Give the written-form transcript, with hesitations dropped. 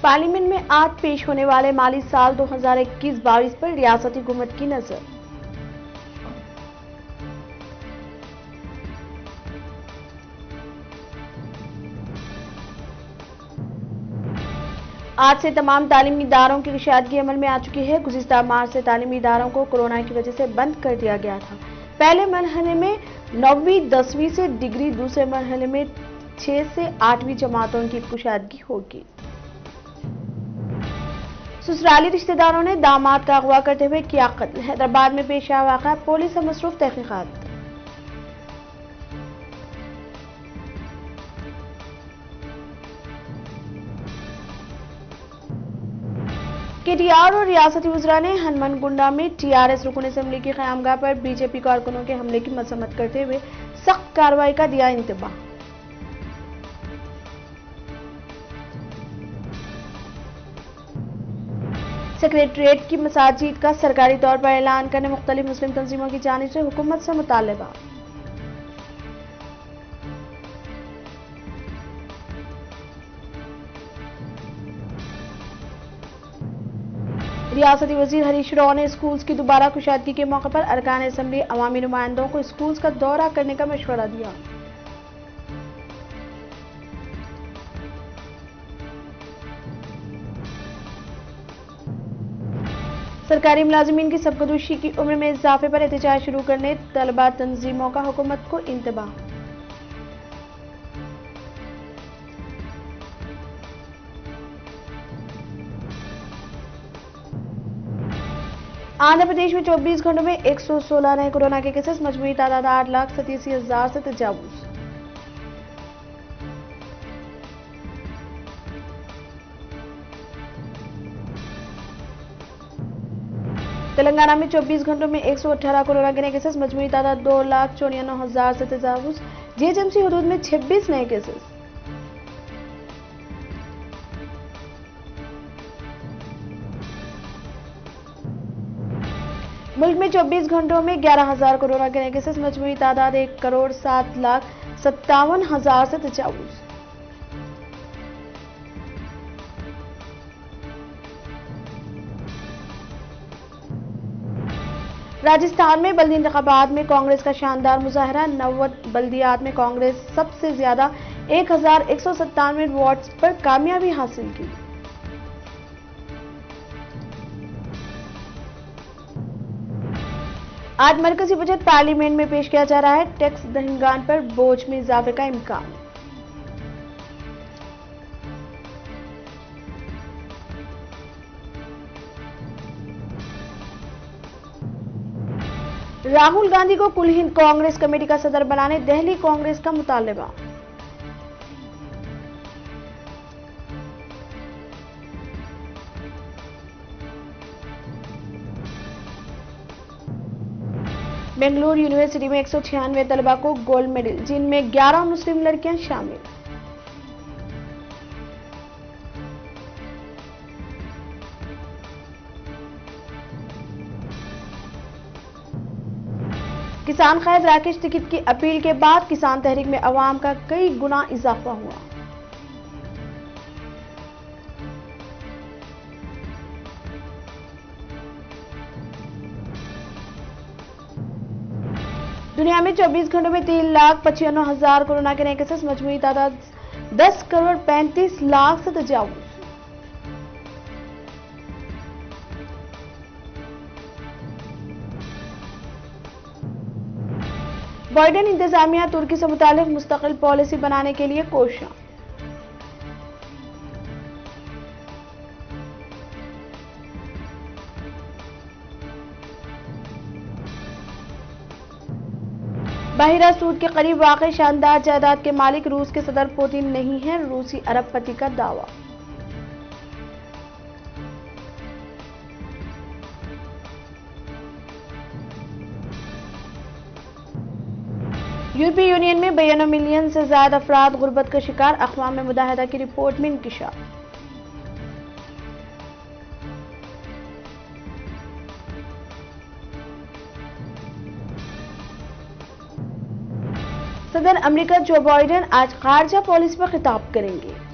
Parliament में आज पेश होने वाले माली साल 2021-22 पर रियासती हुकूमत की नजर। आज से तमाम तालीमी इदारों की कुशादगी अमल में आ चुकी है। गुज़िश्ता मार्च से तालीमी इदारों को कोरोना की वजह से बंद कर दिया गया था। पहले मरहले में 9वीं 10वीं से डिग्री, दूसरे मरहले में 6 से 8वीं जमातों की कुशादगी होगी। ससुराली रिश्तेदारों ने दामाद का अगवा करते हुए किया कत्ल। हैदराबाद में पेश आया वाक़या, पुलिस से मसरूफ तहकीकात। केटीआर और रियासती वज़रा ने हनुमानगुंडा में टीआरएस रुकन असेंबली की क़यामगाह पर बीजेपी कारकुनों के हमले की मजम्मत करते हुए सख्त कार्रवाई का दिया इंतबाह। सेक्रेटरिएट की मसाजिद का सरकारी तौर पर ऐलान करने मुख्तलिफ मुस्लिम तंजीमों की जानिब से हुकूमत से मुतालबा। रियासती वजीर हरीश राव ने स्कूल्स की दोबारा कुशादगी के मौके पर अरकान असेंबली अवामी नुमाइंदों को स्कूल्स का दौरा करने का मशवरा दिया। सरकारी मुलाजिमीन की सबकदोशी की उम्र में इजाफे पर एहतजाज शुरू करने तलबा तंजीमों का हुकूमत को इंतबाह। आंध्र प्रदेश में 24 घंटों में 116 नए कोरोना के केसेस, मजमूई तादाद 8,87,000 से तजावुज। तेलंगाना में 24 घंटों में 118 कोरोना के नए केसेस, मजमूई तादाद 2,94,000 से तजावुज। जीएचएमसी हदूद में 26 नए केसेस। मुल्क में 24 घंटों में 11,000 कोरोना के नए केसेस, मजमूई तादाद 1,07,57,000 से तजावुज। राजस्थान में बल्दी इंतखाबात में कांग्रेस का शानदार मुजाहरा, 90 बल्दियात में कांग्रेस सबसे ज्यादा 1,197 वोट्स पर कामयाबी हासिल की। आज मरकजी बजट पार्लियामेंट में पेश किया जा रहा है। टैक्स दहिंगान पर बोझ में इजाफे का इम्कान। राहुल गांधी को कुल हिंद कांग्रेस कमेटी का सदर बनाने दिल्ली कांग्रेस का मुतालबा। बेंगलुरु यूनिवर्सिटी में 196 तलबा को गोल्ड मेडल, जिनमें 11 मुस्लिम लड़कियां शामिल। किसान कायद राकेश टिकट की अपील के बाद किसान तहरीक में अवाम का कई गुना इजाफा हुआ। दुनिया में 24 घंटों में 3,95,000 कोरोना के नए केसेस, मजमूई तादाद 10,35,00,000 से तजावुज। बाइडेन इंतजामिया तुर्की से मुतालिक मुस्तकिल पॉलिसी बनाने के लिए कोशिश। बाहिरा सूद के करीब वाक़ई शानदार जायदाद के मालिक रूस के सदर पुतिन नहीं हैं, रूसी अरबपति का दावा। यूरोपीय यूनियन में 92 मिलियन से ज्यादा अफराद गुर्बत का शिकार, अक़वाम मुत्तहिदा की रिपोर्ट में इंकिशाफ। सदर अमेरिका जो बाइडेन आज खारजा पॉलिसी पर खिताब करेंगे।